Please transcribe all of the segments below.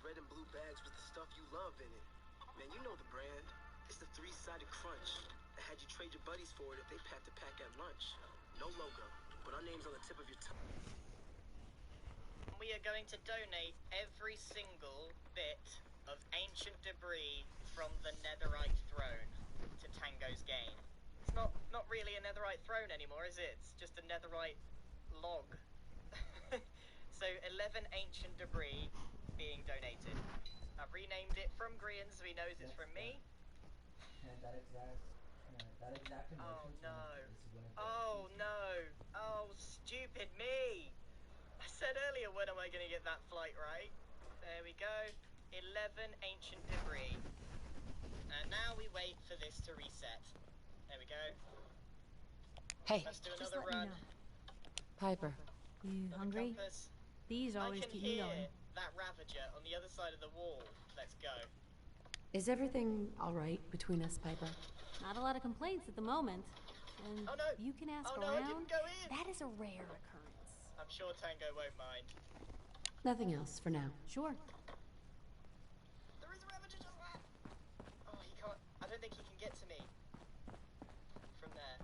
red and blue bags with the stuff you love in it. Man, you know the brand. It's the three-sided crunch. I had you trade your buddies for it if they packed a pack at lunch. No logo, but our name's on the tip of your tongue. We are going to donate every single bit of ancient debris from the netherite throne to Tango's game. It's not really a netherite throne anymore, is it? It's just a netherite log. So 11 ancient debris being donated. I've renamed it from Grian so he knows it's from me. And that exact emotion. Oh no. Oh no. Oh, stupid me. I said earlier, when am I going to get that flight right? There we go. 11 ancient debris. And now we wait for this to reset. There we go. Hey, let's do another run. Piper. You hungry? Compass. These always keep me going. I can hear that Ravager on the other side of the wall. Let's go. Is everything all right between us, Piper? Not a lot of complaints at the moment. And oh, no. You can ask around. I didn't go in. That is a rare occurrence. I'm sure Tango won't mind. Nothing else for now. Sure. There is a Ravager just there. Oh, he can't. I don't think he can get to me from there.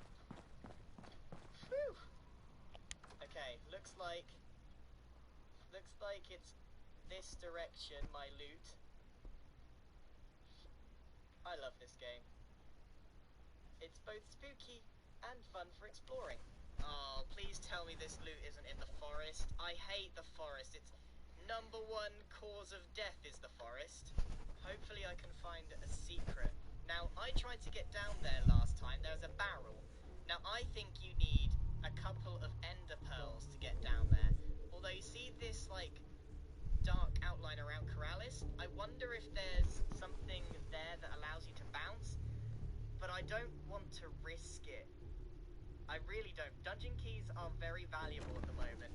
Whew. Okay, looks like it's this direction, my loot. I love this game. It's both spooky and fun for exploring. Oh, please tell me this loot isn't in the forest. I hate the forest. It's #1 cause of death is the forest. Hopefully I can find a secret. Now, I tried to get down there last time. There's a barrel. Now, I think you need a couple of ender pearls to get down there. Although you see this, like, dark outline around Corrales, I wonder if there's something there that allows you to bounce, but I don't want to risk it. I really don't. Dungeon keys are very valuable at the moment.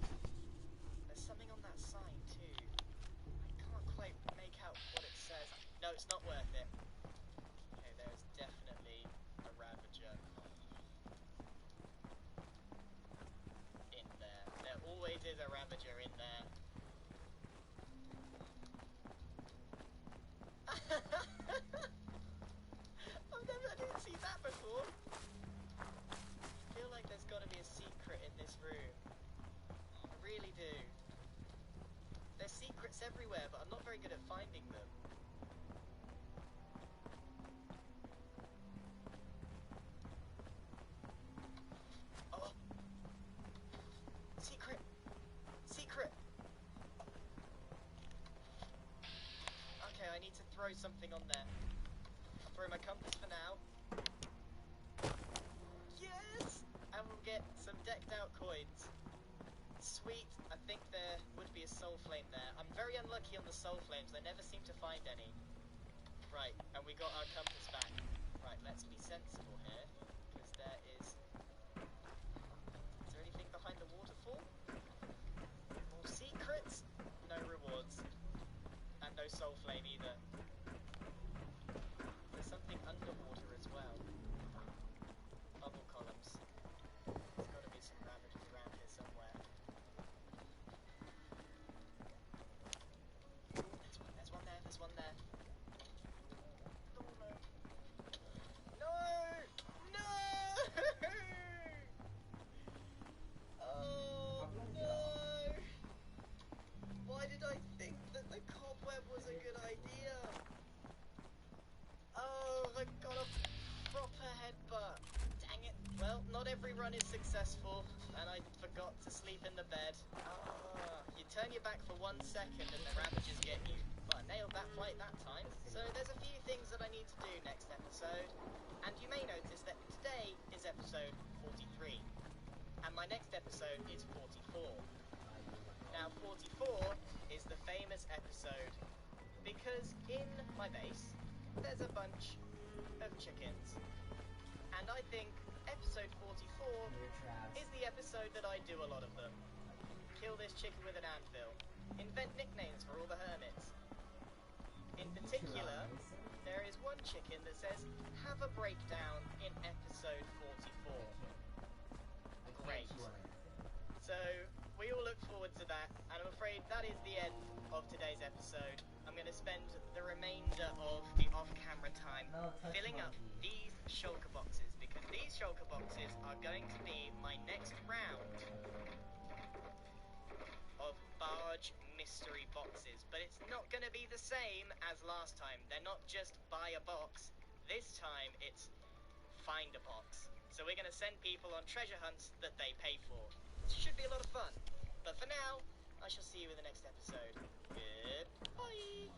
There's something on that sign too. I can't quite make out what it says. No, it's not worth it. Okay, there's definitely a Ravager in there. There always is a Ravager in there. I didn't see that before. I feel like there's got to be a secret in this room. I really do. There's secrets everywhere, but I'm not very good at finding them. Oh! Secret! Secret! Okay, I need to throw something on there. I'll throw my compass for now. Yes! And we'll get some decked out coins. Sweet. I think there would be a soul flame there. I'm very unlucky on the soul flames. I never seem to find any. Right, and we got our compass back. Right, let's be sensible here, because there is... Is there anything behind the waterfall? More secrets? No rewards. And no soul flame either. There's something underwater as well. Bubble columns. There's got to be some Ravagers around here somewhere. There's one there, there's one there. Oh no. No! No! Oh no! Why did I think that the cobweb was a good idea? Oh, I got a proper headbutt. Dang it. Well, not every run is successful, and I forgot to sleep in the bed. Ah, you turn your back for 1 second and the Ravagers get you. Well, I nailed that flight that time. So there's a few things that I need to do next episode. And you may notice that today is episode 43. And my next episode is 44. Now, 44 is the famous episode because in my base, there's a bunch of chickens. And I think episode 44 is the episode that I do a lot of them. Kill this chicken with an anvil. Invent nicknames for all the hermits. In particular, there is one chicken that says, have a breakdown in episode 44. Great. So, we all look forward to that, and I'm afraid that is the end of today's episode. I'm going to spend the remainder of the off-camera time No, touch filling up monkey. these shulker boxes, because these shulker boxes are going to be my next round of barge mystery boxes. But it's not going to be the same as last time. They're not just buy a box. This time it's find a box. So we're going to send people on treasure hunts that they pay for. It should be a lot of fun. But for now, I shall see you in the next episode. Goodbye.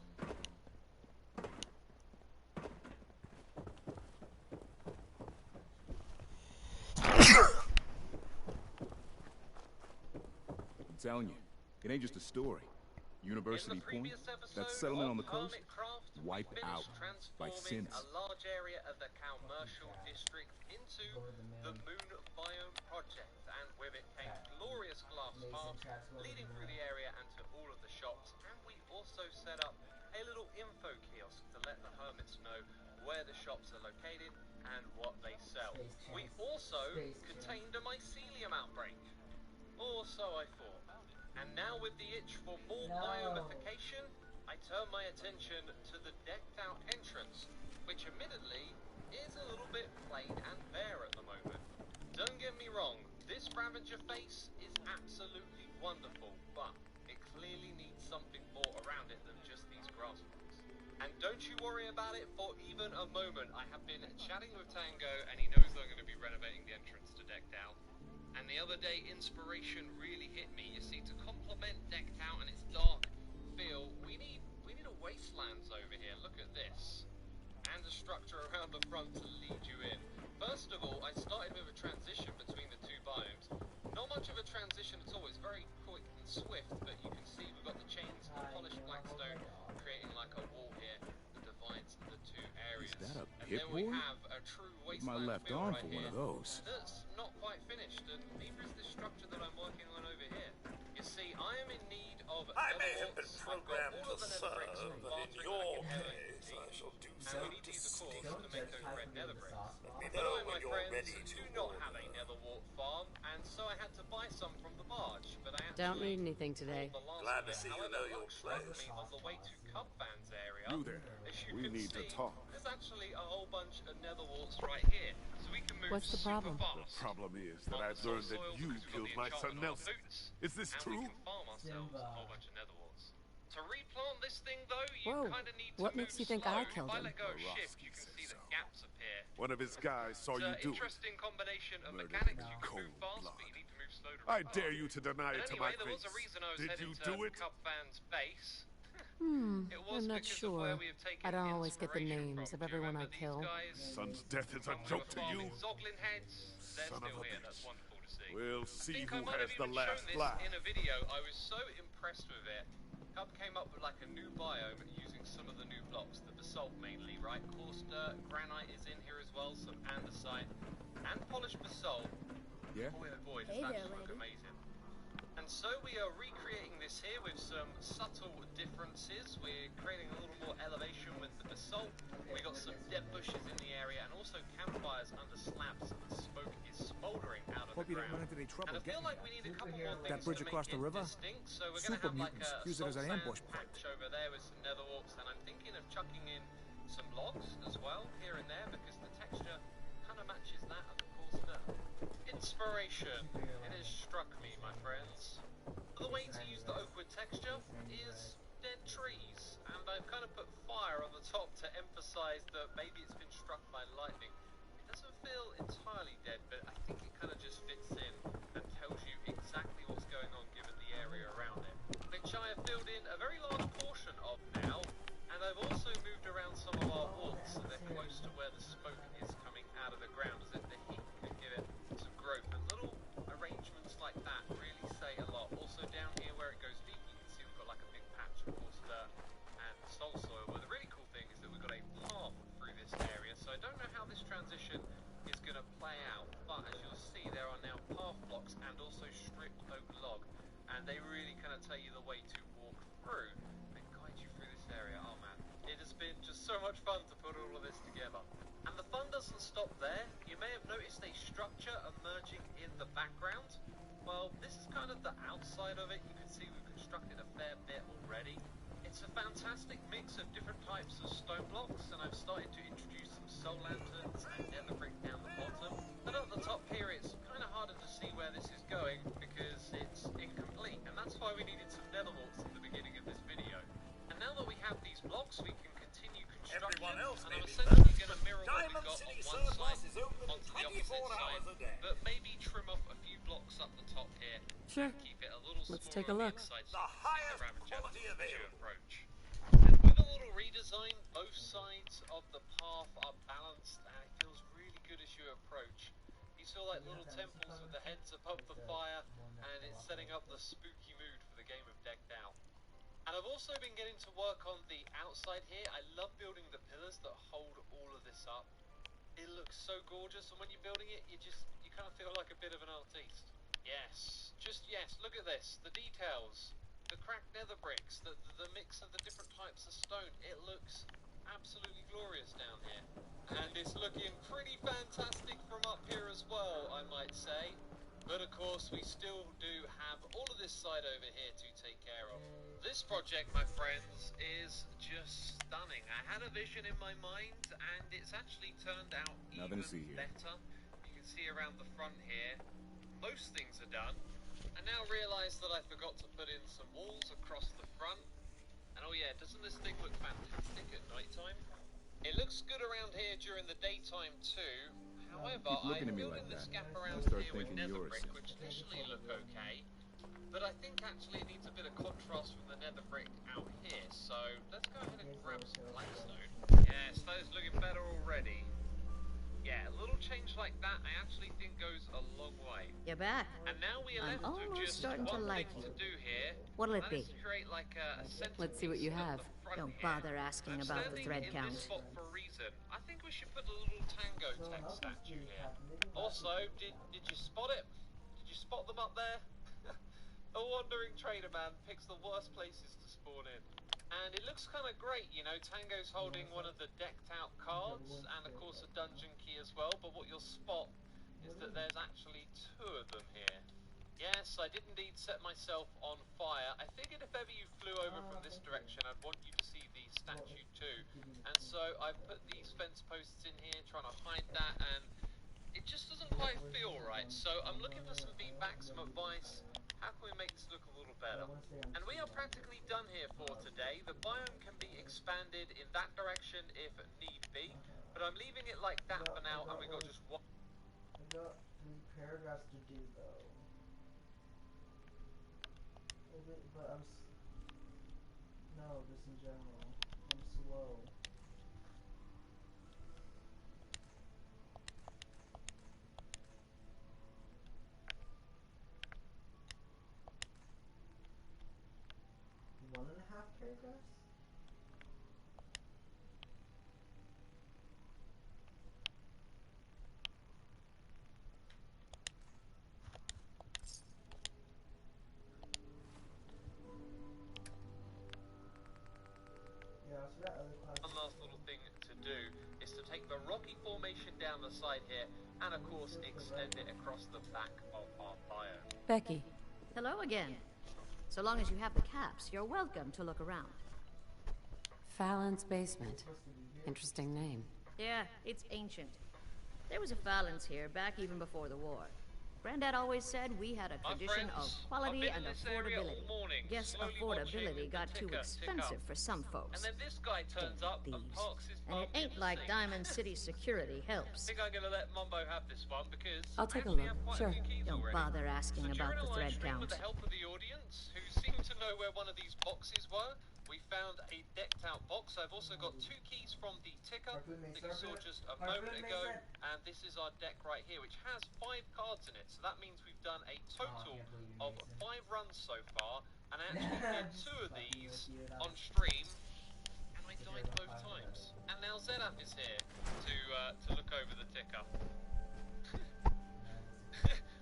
I'm telling you, it ain't just a story. University Point, that settlement on the coast, wiped out by Sims. A large area of the commercial district into the Moon Biome Project, and with it came glorious glass paths leading through the area and to all of the shops. And we also set up a little info kiosk to let the hermits know where the shops are located and what they sell. We also contained a mycelium outbreak, or so I thought. And now with the itch for more biomification, I turn my attention to the decked out entrance, which admittedly is a little bit plain and bare at the moment. Don't get me wrong, this Ravager face is absolutely wonderful, but it clearly needs something more around it than just these grass blocks. And don't you worry about it for even a moment. I have been chatting with Tango and he knows I'm going to be renovating the entrance to decked out. And the other day, inspiration really hit me. You see, to complement decked out and its dark feel, we need a wastelands over here. Look at this. And a structure around the front to lead you in. First of all, I started with a transition between the two biomes. Not much of a transition at all. It's very quick and swift, but you can see we've got the chains of polished blackstone creating like a wall here that divides the two areas. Is that a and pit then we boy? have a true With my wasteland left feel arm right for one here. of those. That's not quite finished, and neither is the structure that I'm working on over here. You see, I am in need of I may have been netherworks. I've got programmed all of to the nether bricks serve, from but in bartering your like an case, I shall do and we so need to use the cores distinct. to make those red nether bricks. Let me But know I, my when you're friends, ready to do not order. have a nether wart farm, and so I had to buy some from the barge. But I Don't actually need anything today. bought the last Glad of to it. see you However, know your luck struck place. me on the way to Cubvan's area. You there. As you We can need to see, talk. there's actually a whole bunch of nether warts right here, so we can move What's the super problem? fast. The problem is that On I've the learned that soil you because we've got killed the my son enchantment on Nelson. boots, Is this and true? we can farm ourselves a Simba. whole bunch of nether warts. To replant this thing though, you Whoa, kind of need to what move makes you think slow. I killed If I him? let go of Well, shift, Roski you can said see the so. gaps appear. One of his guys saw It's you an do it. interesting combination of Murdered mechanics. in You can move cold fast, blood. but you need to move slow to I replant. dare you to deny But it to anyway, my there was face. a reason I was Did heading you to do it? Cubvan's base. It was I'm not because of where sure. we have taken I don't always get the inspiration names from. of Do you everyone I remember these kill. guys? Son's death is a When we joke were to you. farming Zoglin heads, they're Son still of a here. bitch. That's wonderful to see. We'll I see think who I might has have the even shown last this laugh. in a video. I was so impressed with it. Cub came up with like a new biome using some of the new blocks, the basalt mainly, right? Coarse dirt, granite is in here as well, some andesite, and polished basalt. Yeah? Boy, oh boy, does Hey that there, just look lady. amazing. And so we are recreating this here with some subtle differences. We're creating a little more elevation with the basalt. We got some dead bushes in the area and also campfires under slabs so the smoke is smouldering out of Hope the you don't run ground. into any And trouble I feel getting like here. we need a couple more things That bridge to across make the it river? distinct. So we're Super gonna have like mutants a use it as an salt ambush sand point. patch over there with some nether warts, and I'm thinking of chucking in some logs as well here and there because the texture kind of matches that of the coarse dirt. Inspiration. It has struck me, my friends. The way to use the oakwood texture is dead trees, and I've kind of put fire on the top to emphasize that maybe it's been struck by lightning. It doesn't feel entirely dead, but I think it kind of just fits in and tells you exactly what's going on given the area around it, which I have filled in a very large portion of now, and I've also moved around some of our walls so they're close to where the smoke is coming out of the ground, as if the heat can give it some growth. And little arrangements like that really say a lot. Also down here where it goes deep, you can see we've got like a big patch of coarse dirt and soul soil. But the really cool thing is that we've got a path through this area, so I don't know how this transition is going to play out, but as you'll see there are now path blocks and also stripped oak log, and they really kind of tell you the way to walk through and guide you through this area. Oh man, it has been just so much fun to put all of this together. And the fun doesn't stop there. You may have noticed a structure emerging in the background. Well, this is kind of the outside of it. You can see we've constructed a fair bit already. fantastic mix of different types of stone blocks, and I've started to introduce some soul lanterns and nether brick down the bottom. But at the top here, it's kind of harder to see where this is going because it's incomplete, and that's why we needed some nether warts at the beginning of this video. And now that we have these blocks, we can continue construction, and I'm essentially going to mirror what we got on one side onto the opposite side, but maybe trim off a few blocks up the top here. Sure. Keep it a little Let's smaller take a on look. the inside so you can see the Ravagella as you approach. And with a little redesign, both sides of the path are balanced and it feels really good as you approach. These feel like little temples with the heads above the fire, and it's setting up the spooky mood for the game of Decked Out. And I've also been getting to work on the outside here. I love building the pillars that hold all of this up. It looks so gorgeous, and when you're building it, you kind of feel like a bit of an artiste. Yes, just yes, look at this, the details, the cracked nether bricks, the mix of the different types of stone. It looks absolutely glorious down here. And it's looking pretty fantastic from up here as well, I might say. But of course, we still do have all of this side over here to take care of. This project, my friends, is just stunning. I had a vision in my mind, and it's actually turned out even better. You can see around the front here, most things are done. I now realise that I forgot to put in some walls across the front. And oh yeah, doesn't this thing look fantastic at night time? It looks good around here during the daytime too. However, I'm building this gap around here with nether brick, which initially look okay. But I think actually it needs a bit of contrast from the nether brick out here. So let's go ahead and grab some blackstone. Yes, that is looking better already. Yeah, a little change like that I actually think goes a long way. You're back. And now we are I'm left with almost just starting to one like thing you. to do here. What'll it That be? is to create like a centerpiece Let's see what you have. at the front Don't here. bother asking I'm about the standing thread in count. this spot for a reason. I think we should put a little tango text statue here. Also, did you spot it? Did you spot them up there? A wandering trader man picks the worst places to spawn in. And it looks kind of great, you know, Tango's holding one of the decked out cards, and of course a dungeon key as well, but what you'll spot is that there's actually two of them here. Yes, I did indeed set myself on fire. I figured if ever you flew over from this direction, I'd want you to see the statue too. And so I put these fence posts in here, trying to hide that, and it just doesn't quite feel right. So I'm looking for some feedback, some advice. How can we make this look a little better? And we are practically done here for today. The biome can be expanded in that direction if need be, but I'm leaving it like that for now, and we got just one. I got 3 paragraphs to do though. But no, just in general. I'm slow. One and a half paragraphs? Yeah, so that other class. One last little thing to do is to take the rocky formation down the side here, and of course extend it across the back of our biome. Becky. Hello again. So long as you have the caps, you're welcome to look around. Fallon's Basement. Interesting name. Yeah, it's ancient. There was a Fallon's here back even before the war. Granddad always said we had a tradition of quality and affordability. Guess affordability got too expensive for some folks. And then this guy turns up and parks his And it bum in ain't the like same Diamond spot. City security I helps. think I'm gonna let Mumbo have this one because I'll take a I actually look. have quite Sure. a few keys Don't already. bother asking So about during the a live thread stream count. with the help of the audience, who seemed to know where one of these boxes were, we found a decked out box. I've also got 2 keys from the ticker that you saw just a moment ago, and this is our deck right here, which has 5 cards in it. So that means we've done a total of 5 runs so far, and I actually did 2 of these on stream, and I died both times. And now Zedap is here to look over the ticker.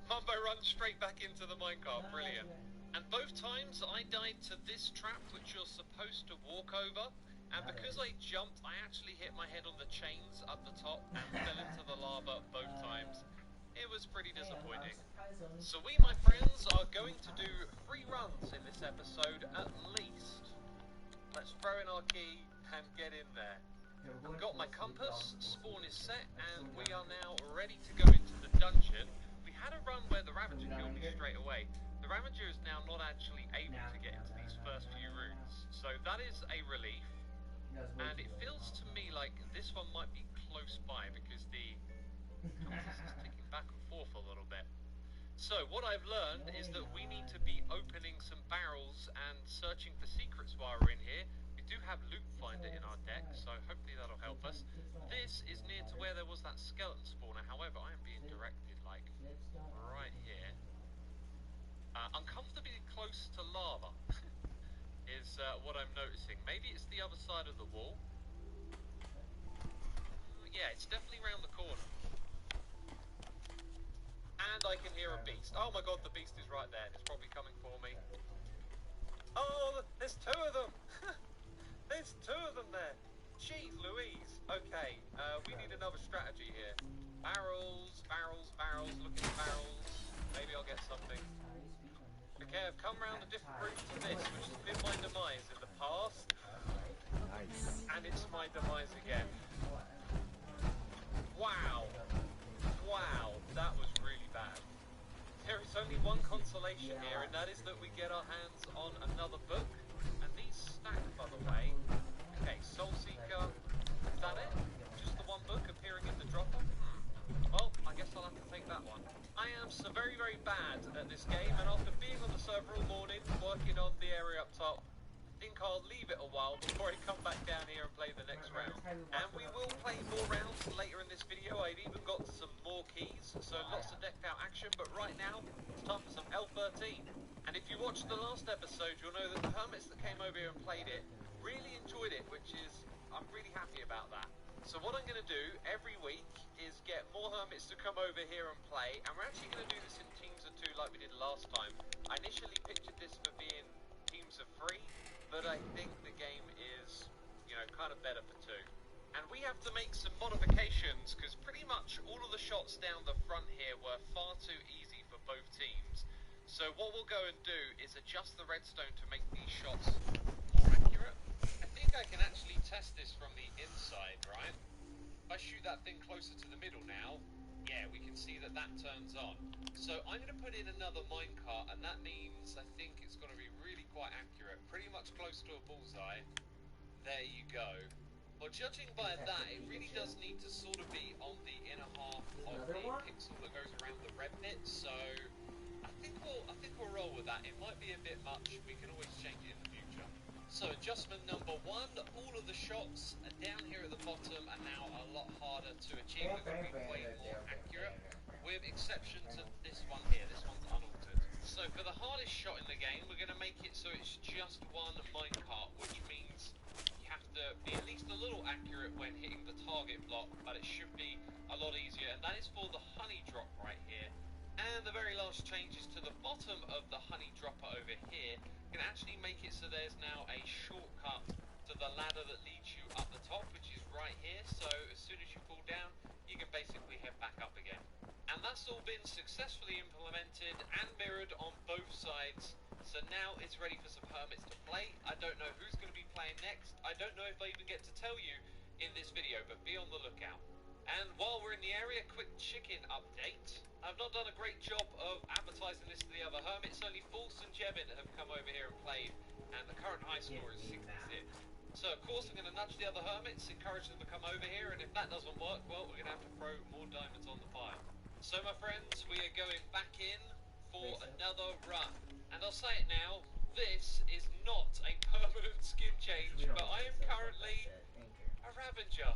Mumbo runs straight back into the minecart, brilliant. And both times I died to this trap which you're supposed to walk over, and because I jumped, I actually hit my head on the chains up the top and fell into the lava both times. It was pretty disappointing. So we, my friends, are going to do 3 runs in this episode at least. Let's throw in our our key and get in there. I've got my compass, spawn is set, and we are now ready to go into the dungeon. We had a run where the Ravager killed me straight away. The Ravager is now not actually able to get into these first few rooms, so that is a relief. And it feels to me like this one might be close by because the compass is ticking back and forth a little bit. So what I've learned is that we need to be opening some barrels and searching for secrets while we're in here. We do have Loot Finder in our deck, so hopefully that'll help us. This is near to where there was that skeleton spawner, however I am being directed like right here. Uncomfortably close to lava is what I'm noticing. Maybe it's the other side of the wall. Yeah, it's definitely around the corner. And I can hear a beast. Oh my god, the beast is right there. It's probably coming for me. Oh, there's two of them! There's two of them there! Jeez Louise! Okay, we need another strategy here. Barrels, barrels, barrels, looking at barrels. Maybe I'll get something. Okay, I've come round a different route to this, which has been my demise in the past. Nice. And it's my demise again. Wow. Wow, that was really bad. There is only one consolation here, and that is that we get our hands on another book. And these stack, by the way. Okay, Soul Seeker. Is that it? Just the one book appearing in the dropper? Well, I guess I'll have to take that one. I am so very, very bad at this game, and after being on the server all morning, working on the area up top, I think I'll leave it a while before I come back down here and play the next round. And we will play more rounds later in this video. I've even got some more keys, so lots of decked out action, but right now, it's time for some L13. And if you watched the last episode, you'll know that the hermits that came over here and played it really enjoyed it, which is, I'm really happy about that. So what I'm going to do every week is get more hermits to come over here and play, and we're actually going to do this in teams of 2 like we did last time. I initially pictured this for being teams of 3, but I think the game is, you know, kind of better for 2. And we have to make some modifications, because pretty much all of the shots down the front here were far too easy for both teams. So what we'll go and do is adjust the redstone to make these shots more accurate. I think I can actually test this from the inside, right? If I shoot that thing closer to the middle now, yeah, we can see that that turns on. So I'm going to put in another minecart, and that means I think it's going to be really quite accurate, pretty much close to a bullseye. There you go. Well, judging by that, it really does need to sort of be on the inner half of the pixel that goes around the red bit, so I think we'll roll with that. It might be a bit much, we can always change it in the future. So adjustment number 1, all of the shots down here at the bottom are now a lot harder to achieve. They're going to be way more accurate, with exception to this one here. This one's unaltered. So for the hardest shot in the game, we're going to make it so it's just one minecart, which means you have to be at least a little accurate when hitting the target block, but it should be a lot easier, and that is for the honey drop right here. And the very last changes to the bottom of the honey dropper over here can actually make it so there's now a shortcut to the ladder that leads you up the top, which is right here. So as soon as you fall down, you can basically head back up again. And that's all been successfully implemented and mirrored on both sides. So now it's ready for some hermits to play. I don't know who's going to be playing next. I don't know if I even get to tell you in this video, but be on the lookout. And while we're in the area, quick chicken update. I've not done a great job of advertising this to the other hermits. Only False and Jebin have come over here and played, and the current high score is 66. So of course I'm going to nudge the other hermits, encourage them to come over here, and if that doesn't work, well, we're going to have to throw more diamonds on the fire. So my friends, we are going back in for another run. And I'll say it now, this is not a permanent skin change, but I am currently a Ravager.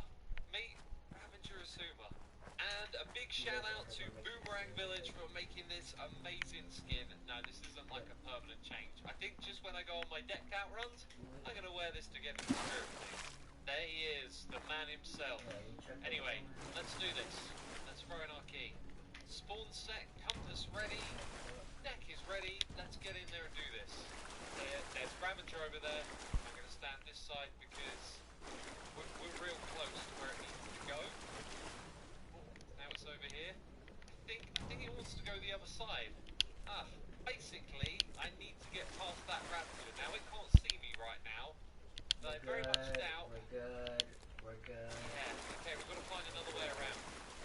Meet Ravager Asuma. And a big shout out to Boomerang Village for making this amazing skin. No, this isn't like a permanent change. I think just when I go on my decked out runs, I'm going to wear this to get into spirit. There he is, the man himself. Anyway, let's do this. Let's throw in our key. Spawn set, compass ready, deck is ready. Let's get in there and do this. There's Ravager over there. I'm going to stand this side because we're real close to where it needs to go. Now it's over here. I think it wants to go the other side. Basically, I need to get past that Ravager. Now it can't see me right now, but I very much go. Yeah, okay, we've got to find another way around.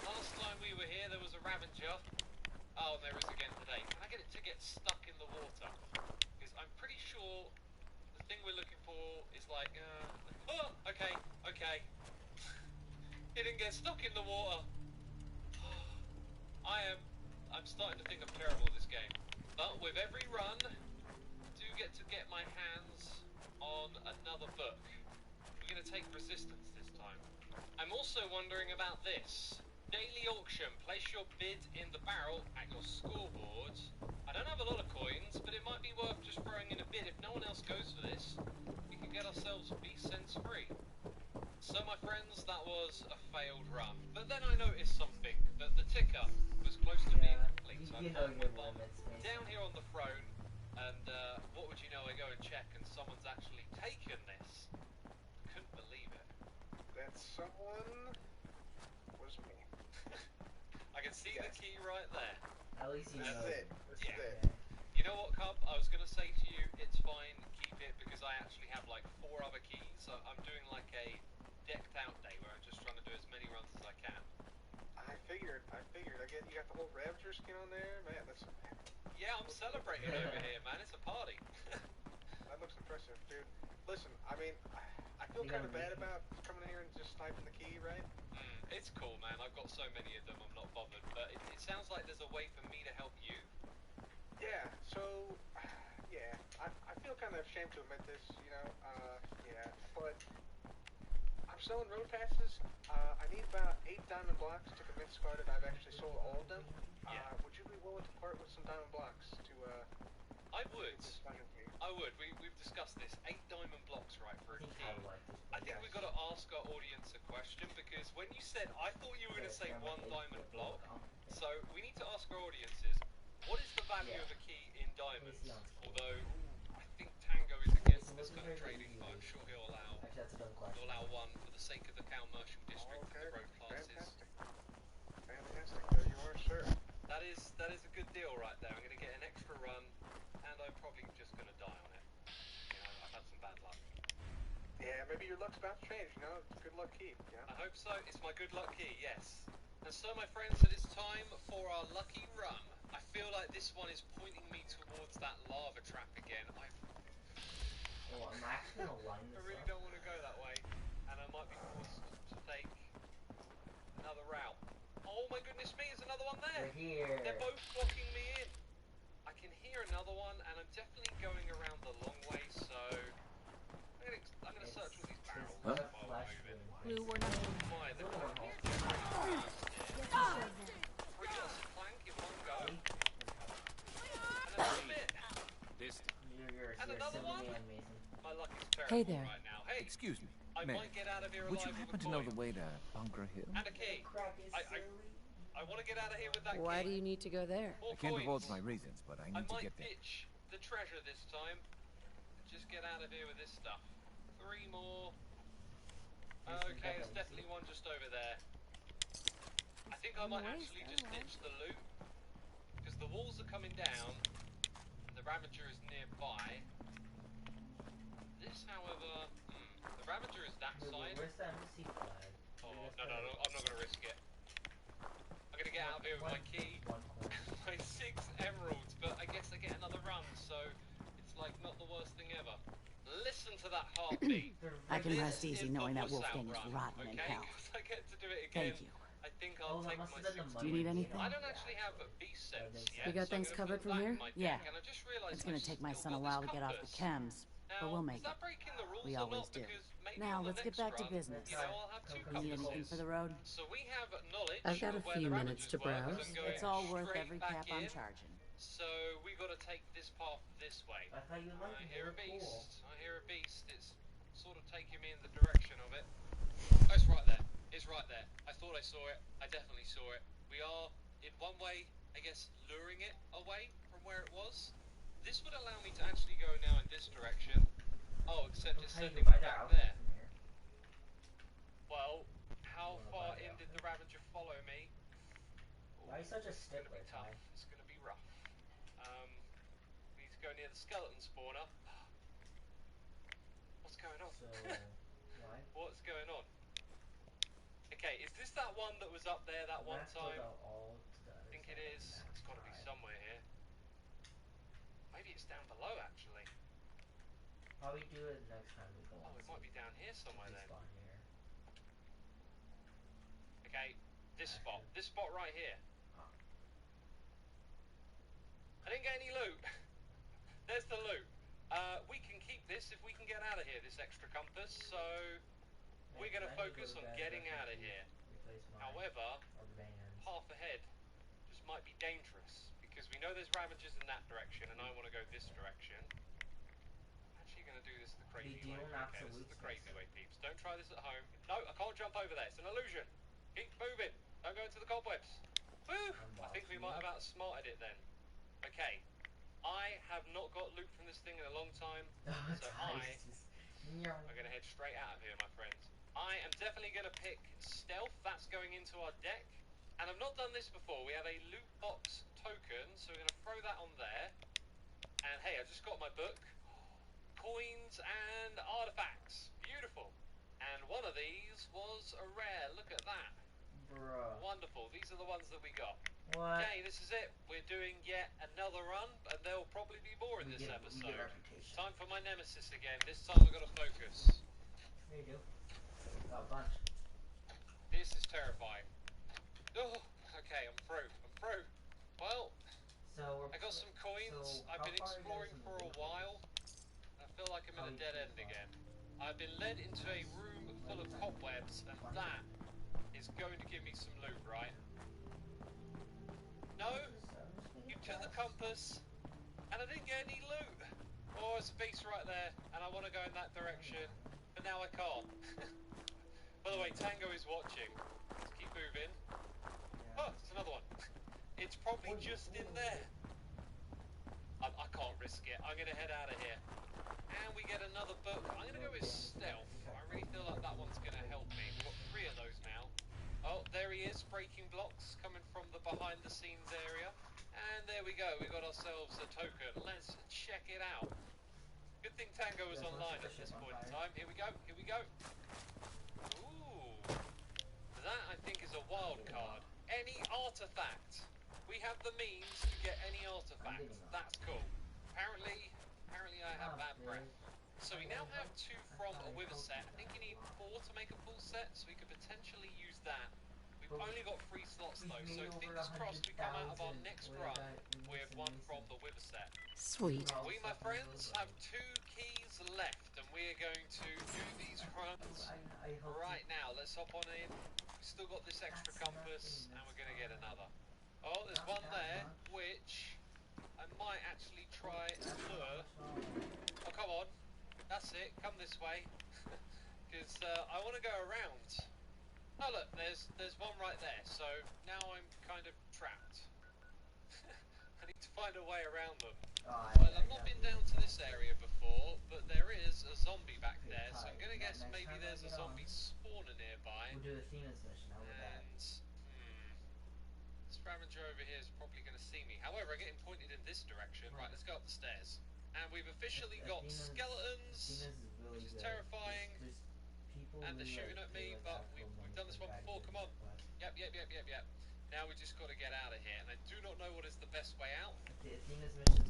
Last time we were here, there was a Ravager. Oh, and there is again today. Can I get it to get stuck in the water? Because I'm pretty sure the thing we're looking for is like, oh, okay. It didn't get stuck in the water. I'm starting to think I'm terrible at this game. But with every run, I do get to get my hands on another book. We're going to take Resistance this time. I'm also wondering about this. Daily auction. Place your bid in the barrel at your scoreboard. I don't have a lot of coins, but it might be worth just throwing in a bid. If no one else goes for this, we can get ourselves Beast Sense free. So my friends, that was a failed run. But then I noticed something, that the ticker was close to being complete. So I found my bomb down here on the throne, and what would you know, I go and check, and someone's actually taken this. Couldn't believe it. That someone was me. I can see the key right there. At least you know. That's it. This is it. You know what, Cub? I was going to say to you, it's fine, keep it, because I actually have like 4 other keys. So I'm doing like a decked out day where I'm just trying to do as many runs as I can. I figured. I get you got the whole Ravager skin on there, man. That's. Yeah, I'm celebrating over here, man. It's a party. That looks impressive, dude. Listen, I mean, I feel kind of bad about coming in here and just typing the key, right? It's cool, man. I've got so many of them, I'm not bothered. But it sounds like there's a way for me to help you. Yeah, so, yeah, I feel kind of ashamed to admit this, you know, yeah, but I'm selling road passes. I need about 8 diamond blocks to convince Scar that I've actually sold all of them. Would you be willing to part with some diamond blocks to, I would. I would. We've discussed this. 8 diamond blocks, right, for a key. I think we've got to ask our audience a question, because when you said, I thought you were going to say 1 diamond block, so we need to ask our audiences, what is the value of a key in diamonds? Although, I think Tango is against this kind of trading, but I'm sure he'll allow 1 for the sake of the commercial district and the road classes. Fantastic. There you are, sir. That is a good deal right there. I'm going to get an extra run, and I'm probably just going to die on it. You know, I've had some bad luck. Yeah, maybe your luck's about to change, you know? It's a good luck key, you know? I hope so. It's my good luck key, yes. And so, my friends, it is time for our lucky run. I feel like this one is pointing me towards that lava trap again. Oh, I'm actually gonna line this I really up. don't want to go that way, and I might be forced to take another route. Oh my goodness me, there's another one there! We're here. They're both blocking me in. I can hear another one, and I'm definitely going around the long way, so I'm gonna search all these barrels while we're moving. Blue, we're not. Why? They're all here. We got a plank in one go. And another bit. And another one. My luck is terrible Hey there. right now. Hey, Excuse me, I ma'am. might get out of here Would you alive happen with to a know coin. the way to Bunker Hill? And a key. I want to get out of here with that Why do key. you need to go there? More I can't divulge coins. my reasons, but I I need to might get there. ditch the treasure this time. Just get out of here with this stuff. 3 more. Okay, there's definitely one just over there. I think I might actually just ditch the loot, because the walls are coming down, and the Ravager is nearby. This, however, the Ravager is that side. Where's the embassy flag? Oh, no, I'm not gonna risk it. I'm gonna get out of here with my key, my 6 emeralds, but I guess I get another run, so it's like not the worst thing ever. Listen to that heartbeat. I can rest This easy is the knowing that wuss Wolfgang out is run, rotten in okay? hell. 'Cause I get to do it again. Thank you. I think I'll take my 6. Do you need anything? I don't actually have a beast sense yet. We got so I'm things gonna covered put from that here? in my Yeah. deck, and I just realized It's gonna I've take my still son a got while this to get off the compass. chems, but we'll make Is that it. breaking the rules We or always not? do. Because maybe Now on the let's get next back to run, business. You know, I'll have 2 You need anything compasses. for the road? So we have knowledge I've got a of where few the minutes to Ravagers were, 'cause browse. I'm going It's all worth straight every back cap I'm in. charging. So we got to take this path this way. I thought you liked I it. hear a Very beast. cool. I hear a beast. It's sort of taking me in the direction of it. Oh, it's right there. It's right there. I thought I saw it. I definitely saw it. We are, in one way, I guess, luring it away from where it was. This would allow me to actually go now in this direction. Oh, except it's sending me back there. Well, how far in did the Ravager follow me? Why are you such a It's gonna stickler, be tough. Ty? It's gonna be rough. We need to go near the skeleton spawner. What's going on? So, why? What's going on? Okay, is this that one that was up there that one Let's time? go all to the I other think it side. is. It's got to be somewhere here. Maybe it's down below, actually. Probably do it next time we go. Oh, it might be down here somewhere then. Spawn here. Okay, this spot. This spot right here. I didn't get any loot. There's the loot. We can keep this if we can get out of here, this extra compass, so we're going to focus on getting out of here. However, half ahead just might be dangerous, because we know there's Ravagers in that direction, and I want to go this direction. I'm actually going to do this the crazy way. Okay, this is the crazy way, peeps. Don't try this at home. No, I can't jump over there. It's an illusion. Keep moving. Don't go into the cobwebs. Woo! I think we might have outsmarted it then. Okay. I have not got loot from this thing in a long time, so I'm going to head straight out of here, my friends. I am definitely going to pick stealth. That's going into our deck. And I've not done this before. We have a loot box token, so we're going to throw that on there. And hey, I just got my book. Coins and artifacts. Beautiful. And one of these was a rare. Look at that. Bruh. Wonderful. These are the ones that we got. What? Okay, this is it. We're doing yet another run, and there'll probably be more in this episode. Time for my nemesis again. This time I've got to focus. There you go. Got a bunch. This is terrifying. Oh, okay, I'm through. I'm through. Well, I got some coins. I've been exploring for a while. I feel like I'm in a dead end again. I've been led into a room full of cobwebs, and that is going to give me some loot, right? No, you took the compass, and I didn't get any loot. Oh, there's a beast right there, and I want to go in that direction, but now I can't. By the way, Tango is watching. Let's keep moving. Oh, it's another one. It's probably just in there. I can't risk it. I'm going to head out of here. And we get another book. I'm going to go with stealth. I really feel like that one's going to help me. We've got 3 of those now. Oh, there he is, breaking blocks, coming from the behind-the-scenes area. And there we go, we got ourselves a token. Let's check it out. Good thing Tango was online at this point in time. Here we go, here we go. Ooh. That, I think, is a wild card. Any artifact. We have the means to get any artifact. That's cool. Apparently I have bad breath. So we now have 2 from a wither set. I think you need 4 to make a full set, so we could potentially use that. We've only got 3 slots though, so fingers crossed we come out of our next run with 1 from the wither set. Sweet. We, my friends, have 2 keys left, and we are going to do these runs right now. Let's hop on in. We've still got this extra compass, and we're going to get another. Oh, there's one there, which I might actually try and lure. Oh, come on. That's it, come this way, because I want to go around. Oh look, there's one right there, so now I'm kind of trapped. I need to find a way around them. Well, I've not been down to this area before, but there is a zombie back there, so I'm going to guess maybe there's a zombie spawner nearby. We'll do Athena's mission, how about that? And, this Ravager over here is probably going to see me. However, I'm getting pointed in this direction. Right, let's go up the stairs. And we've officially got skeletons, which is terrifying, and they're shooting at me, but we've done this one before, come on. Yep. Now we just got to get out of here, and I do not know what is the best way out.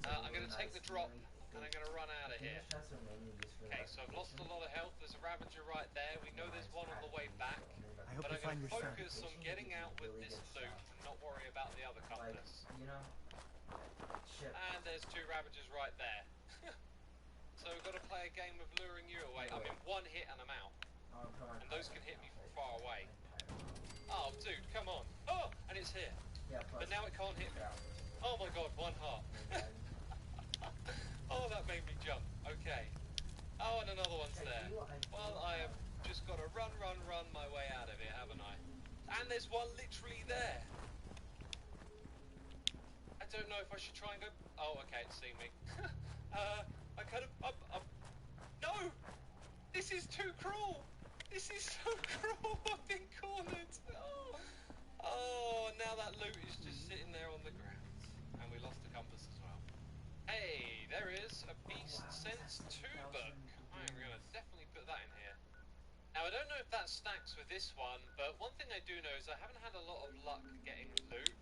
I'm going to take the drop, and I'm going to run out of here. Okay, so I've lost a lot of health, there's a Ravager right there, we know there's one on the way back, but I'm going to focus on getting out with this loot, and not worry about the other compass. And there's 2 Ravagers right there. So we've got to play a game of luring you away. I'm in 1 hit and I'm out. And those can hit me from far away. Oh, dude, come on. Oh, and it's here. But now it can't hit me. Oh my god, 1 heart. Oh, that made me jump. Okay. Oh, and another one's there. Well, I have just got to run my way out of it, haven't I? And there's one literally there. I don't know if I should try and go... Oh, okay, it's seen me. I kind of... No! This is too cruel! This is so cruel! I've been cornered! Oh, now that loot is just sitting there on the ground. And we lost the compass as well. Hey, there is a Beast Sense 2 book. I'm going to definitely put that in here. Now, I don't know if that stacks with this one, but one thing I do know is I haven't had a lot of luck getting loot,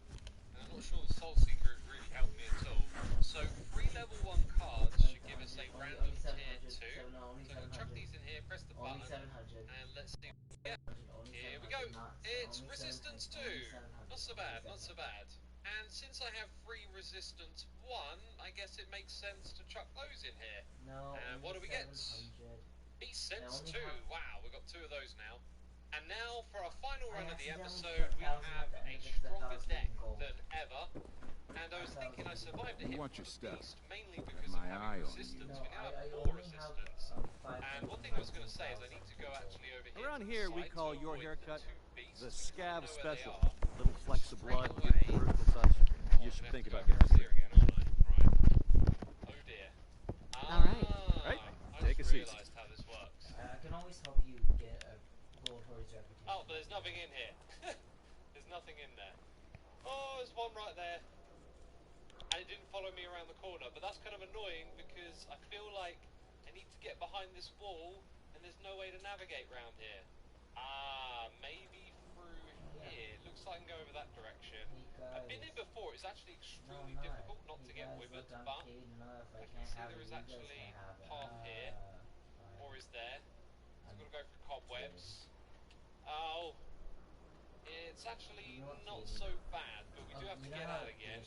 and I'm not sure the Soul Seeker has really helped me at all. So 3 level 1 cards should give us a random tier 2. So I'm going to chuck these in here, press the button, and let's see. Yeah, here we go. It's Resistance 2. Not so bad, not so bad. And since I have 3 Resistance 1, I guess it makes sense to chuck those in here. And what do we get? Beast Sense 2. Wow, we've got 2 of those now. And now for our final run of the episode, we have a stronger deck than ever. And I was thinking I survived a hit from the Beast mainly because of having resistance. We now have 4 resistance. And one thing I was going to say is I need to go actually over here. Around here, we call your haircut the Scav Special. Special. Little flecks of blood, brutal touch. You should think about getting sick. Again, aren't I? Right. Oh dear. All right. Right. I Take a just seat. realised how this works. I can always help you get a gold towards reputation. Oh, but there's nothing in here. There's nothing in there. Oh, there's one right there. And it didn't follow me around the corner, but that's kind of annoying because I feel like I need to get behind this wall and there's no way to navigate round here. Ah, maybe through here. Looks like I can go over that direction. I've been here before. It's actually extremely difficult not to get withered, but I can see there is actually a path here. Or is there? So I've got to go through cobwebs. Oh, it's actually not so bad, but we do have to get out again.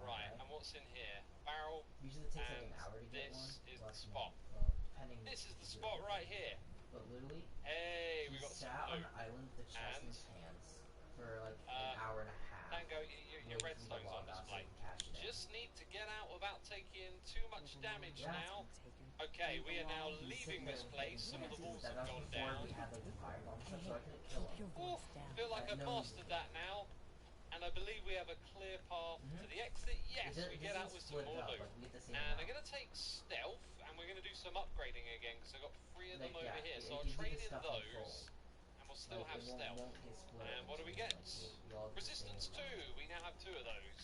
Right, and what's in here? Barrel, and this is the spot. This is the spot right here. But literally, hey, we got sat some on loot. an island with the chest in his hands for like an hour and a half. Tango, your redstone's on display. Just need to get out without taking too much damage now. Okay, we are now leaving this place. Some of the walls have gone down. Oof, feel like I've mastered that now. And I believe we have a clear path to the exit. Yes, we get out with some more loot. And I'm going to take stealth, and we're going to do some upgrading again, because I've got 3 of them over here. So I'll trade in those, and we'll still have stealth. And what do we get? Resistance 2. We now have 2 of those.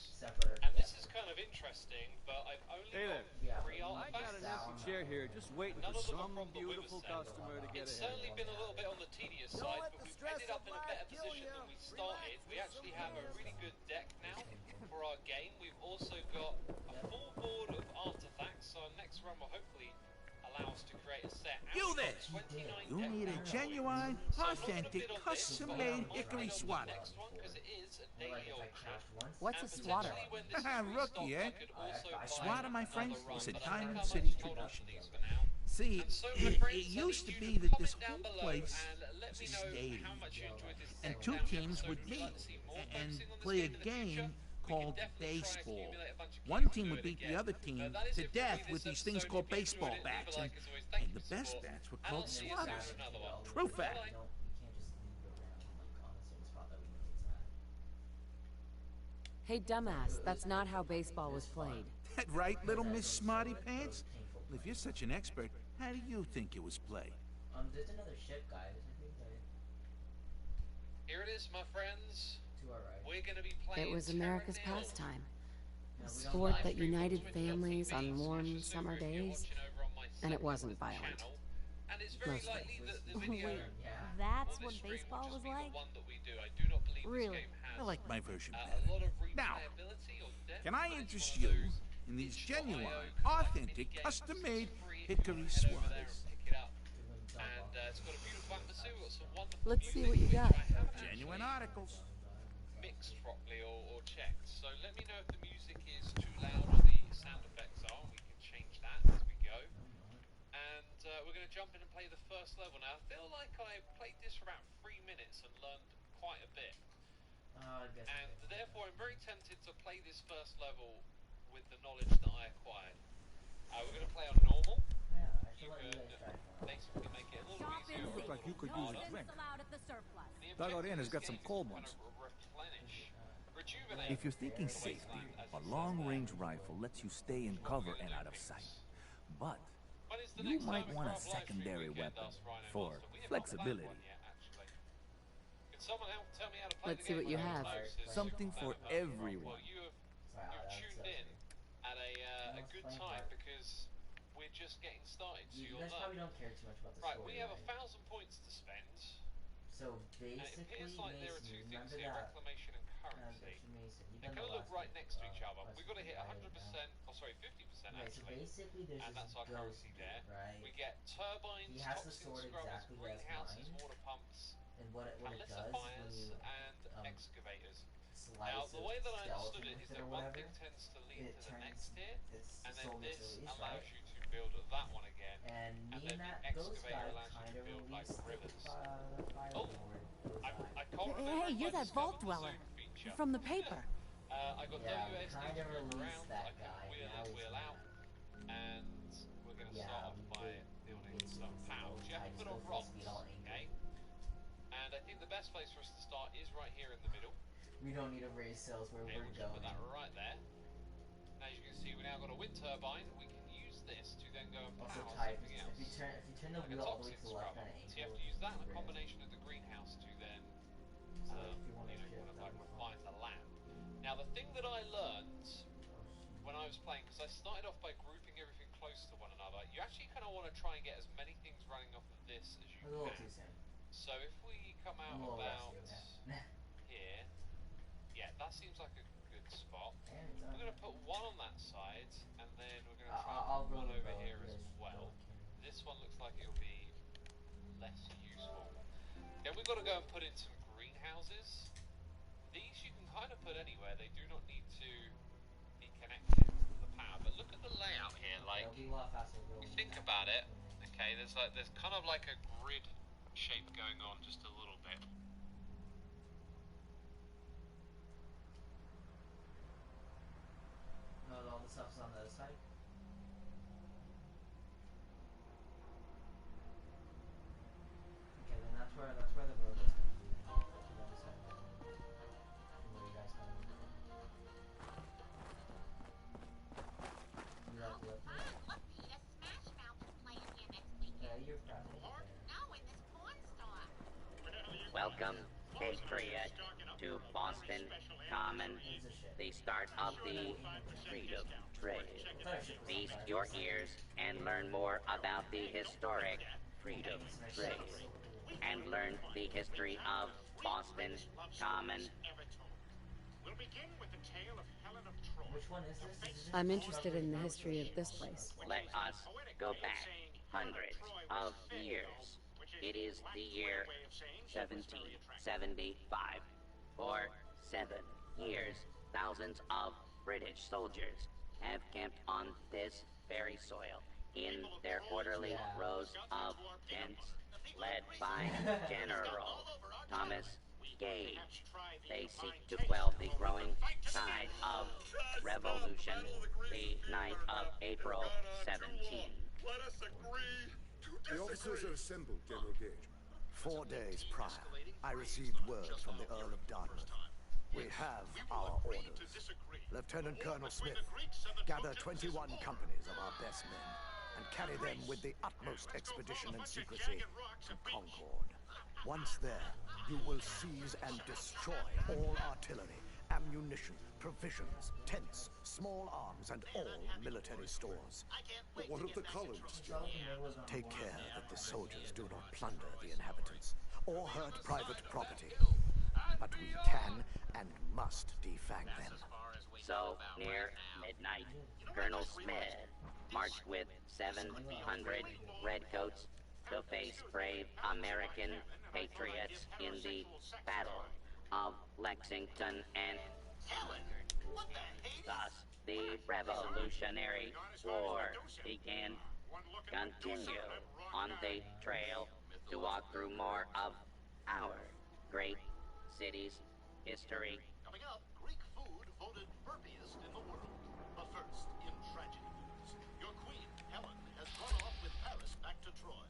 And this is kind of interesting, but I've only got 3 I got an empty chair here, just waiting for some beautiful customer to get It's ahead. certainly been a little bit on the tedious side, but we've ended up in a better position than we started. We actually have a really good deck now for our game. We've also got a full board of artifacts, so our next run will hopefully allow us to create a set. And You we've got there! 29 You deck need a now. genuine, So I'm not gonna authentic, bid on this, custom-made but I might hickory bid on the swatter. next one, 'cause it is a daily auction. What's a And swatter? potentially when this is Rookie, restocked, eh? I could also buy Swatter, my friend, another run, is a but I think Diamond I might City just hold on to tradition. these for now. See, And so, my it friends, I used to need be you that this comment down whole below place and let was me a know stadium, how much you enjoyed this and second 2 down teams episode. would Would you meet like to see more and focusing on this play a in the future? game We called can definitely try and baseball. accumulate a bunch of One keys team and would do it beat the again. other team But that is to it for death me with this these things episode. called If you enjoyed baseball it, leave a bats, like and, as always. Thank and you the for best support. bats were And I'll called see you soon swatters. for another one. True fact. Bye. Hey, dumbass, that's not how baseball was played. That right, little Miss Smarty Pants? Well, if you're such an expert, how do you think it was played? There's another ship, guys. I think Here it is, my friends. to our right. We're going to be playing It was America's Terra Nil. pastime. No, A we don't sport live that stream united Twitch.tv families on // warm Super summer if you're days, watching over on my and it second wasn't violent. channel. And it's very Mostly. likely that the video Wait, Yeah. that's on what this stream baseball will was just be like? the one that we do. I do not believe Really? this game has I like my version a better. lot of Now, replayability or depth, Can I but it's interest one you of those in these itch.io genuine, kind of authentic, mini games. custom-made It's free if you hickory wanna head over there swatters? and pick it up. And it's got a beautiful atmosphere. We've got some wonderful Let's see music, what you which got. I haven't Genuine actually articles. mixed properly or checked. So let me know if the music is too loud or the sound effects are. We can change that as we go. And we're going to jump in and play the first level. Now I feel like I played this for about 3 minutes and learned quite a bit. And therefore I'm very tempted to play this first level with the knowledge that I acquired. We're going to play on normal. You can basically make it a little Shop easier. in or a Zeke. like you could No use a business drink. allowed at the surplus. The Dugout objective Inn of has this got some game is cold to ones. kind of replenish, rejuvenate If you're thinking the safety, wasteland, as a it says long-range there. rifle lets you stay in cover and out of sight. But When is the you next might time want a Craft Live Stream secondary weekend, weapon asked Rhino for Master? We have not flexibility. planned one yet, actually. Can someone help tell me how to play Let's the see game what you when I'm have. close? Something for Well, everyone. you've tuned in at a good time because we're we're just getting started, so You you'll guys know. probably don't care too much about the Right, story, we have right? 1,000 points to spend. So And basically, it appears like there are two Mason, things remember here, that? reclamation and currency. Mason, you've They done kind the of look last right one, next to each other. quest We've got to hit right 100%, now. 50% Right, so actually. basically there's And that's this our ghost currency dude, there. right? We get turbines, He has the toxin sword scrubbers, exactly as greenhouses, mine. water pumps, And what it does is calcifiers, when you and excavators. slice Now, the way that I understood skeleton it is with it that or one whatever, thing tends to lead it to the turns next tier, its and then soul gets this released, allows right? you to build that one again, And me then and the that ghost guy excavator allows you kind to of build like released rivers. the Fire Oh, Lord. I can't remember Hey, if you're I that vault discovered the dweller Zoom feature. from the paper. I got Yeah, we WSD kind to of move released around, that I can guy. wheel Now in, he's wheel mad. out, and we're going to Yeah, start off we by did building basically some power, which you have to just put go on full rocks, speed all angry. okay? And I think the best place for us to start is right here in the middle. We don't need to raise sails where Okay, we're we'll just put going. that right there. As you can see, we now got a wind turbine. We can use this to then go and Also, power Ty, something if else. you turn the Like a wheel all the way toxin to the left scrubber. kind of So you angle, have to use that in a it's combination of the greenhouse to then, So if you want to kind of like refine the land. Now the thing that I learned when I was playing, because I started off by grouping everything close to one another, you actually kind of want to try and get as many things running off of this as you a little can. too soon. So if we come out A little about rusty, okay. here, yeah, that seems like a good spot. And We're going to put one on that side, and then we're going to try I'll and put one roll the over bow, here you as guys well. don't This one looks like it'll be less useful. Then we've got to go and put in some greenhouses. These you can kind of put anywhere. They do not need to be connected to the power. But look at the layout here. Like, It'll be a lot faster you think about it. Okay, there's kind of like a grid shape going on just a little bit. No, all the stuff's on the other side. Okay, then that's where the road is. On the other side. Where you guys going? You like to look? Yeah, you're probably Welcome, Patriot, to Boston Common, the start of the Freedom Trail. Feast your ears and learn more about the historic Freedom Trail, and learn the history of Boston Common. Which one is this? I'm interested in the history of this place. Let us go back hundreds of years. It is the year 1775. For 7 years, thousands of British soldiers have camped on this very soil in their orderly rows of tents, led by General Thomas Gage. They seek to quell the growing tide of revolution. The night of April 17. Let us agree to The officers are assembled, General Gage. 4 days prior, I received word from the Earl of Dartmouth. We have our orders. Lieutenant Colonel Smith, gather 21 companies of our best men and carry them with the utmost expedition and secrecy to Concord. Once there, you will seize and destroy all artillery, ammunition, provisions, tents, small arms, and all military stores. But what of the colonists, General? Take care that the soldiers do not plunder the inhabitants or hurt private property. But we can and must defang them. So, near midnight, Colonel Smith marched with 700 redcoats to face brave American patriots in the Battle of Lexington and thus the Revolutionary War began. Continue on the trail to walk through more of our great city's history. Coming up, Greek food voted burpiest in the world. But first, in tragedy news, your queen, Helen, has run off with Paris back to Troy.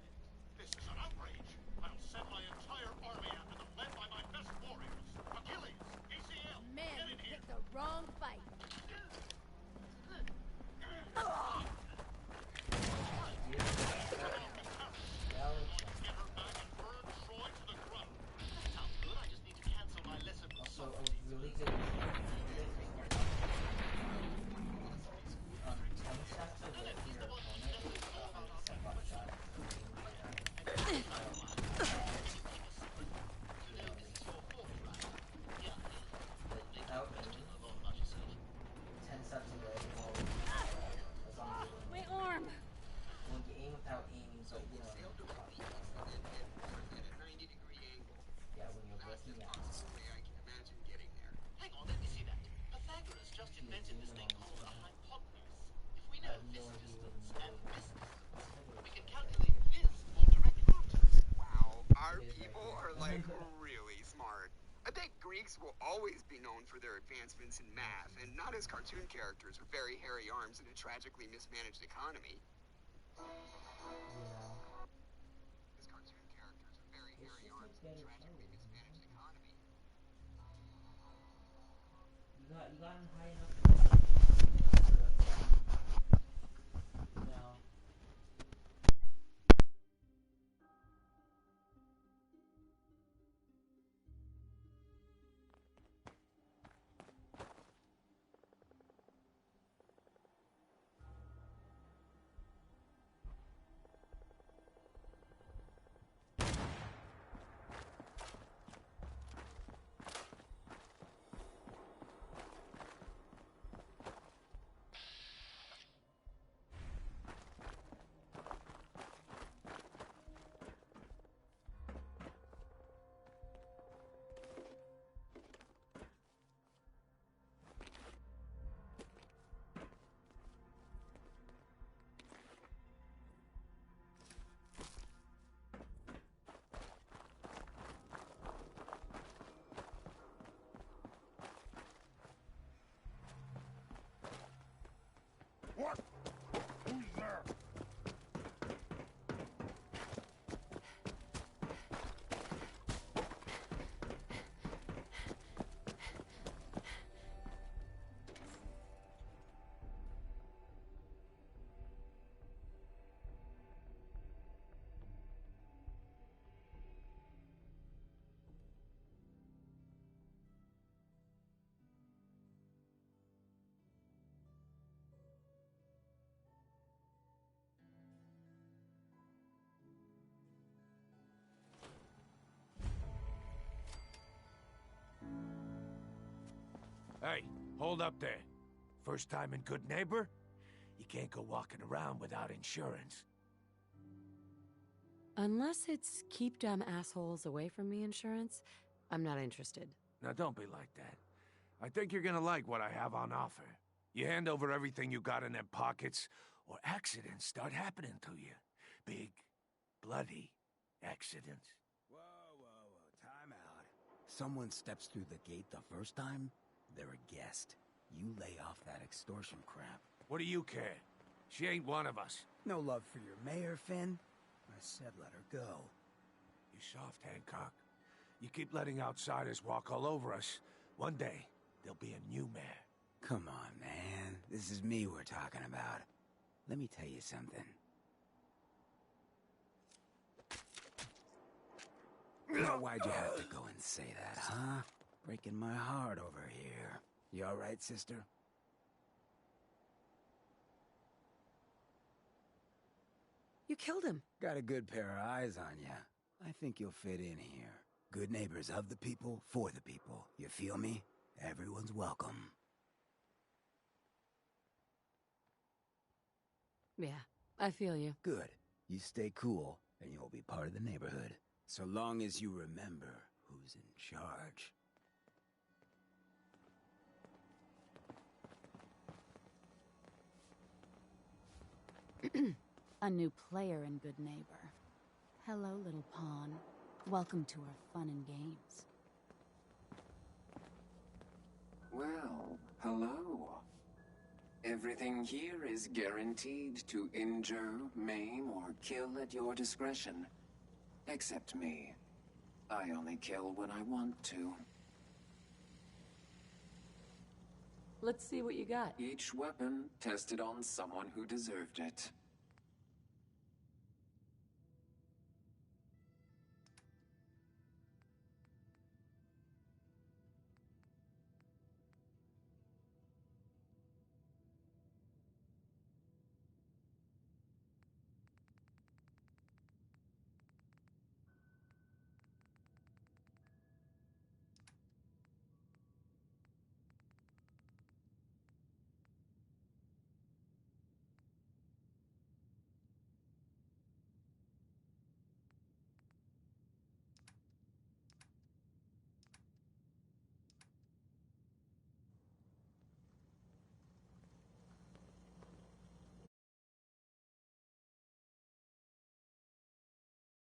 This is an outrage. I'll send my entire army after them, led by my best warriors. Achilles, ACL, Man, get you in here. picked the wrong fight. Also, a really good time shot to live your opponent. like, really smart. I think Greeks will always be known for their advancements in math, and not as cartoon characters with very hairy arms and a tragically mismanaged economy. As cartoon characters with very hairy arms and a tragically mismanaged economy. You gotten high enough. No. What? Who's there? Hey, hold up there. First time in Good Neighbor? You can't go walking around without insurance. Unless it's keep dumb assholes away from me insurance, I'm not interested. Now don't be like that. I think you're gonna like what I have on offer. You hand over everything you got in them pockets, or accidents start happening to you. Big, bloody accidents. Whoa, time out. Someone steps through the gate the first time, they're a guest. You lay off that extortion crap. What do you care? She ain't one of us. No love for your mayor, Finn? I said let her go. You soft, Hancock. You keep letting outsiders walk all over us. One day, there'll be a new mayor. Come on, man. This is me we're talking about. Let me tell you something. Now, why'd you have to go and say that, huh? Breaking my heart over here. You all right, sister? You killed him. Got a good pair of eyes on you. I think you'll fit in here. Good neighbors of the people, for the people. You feel me? Everyone's welcome. Yeah, I feel you. Good. You stay cool, and you'll be part of the neighborhood. So long as you remember who's in charge. A new player in Good Neighbor. Hello, little pawn. Welcome to our fun and games. Well, hello. Everything here is guaranteed to injure, maim, or kill at your discretion. Except me. I only kill when I want to. Let's see what you got. Each weapon tested on someone who deserved it.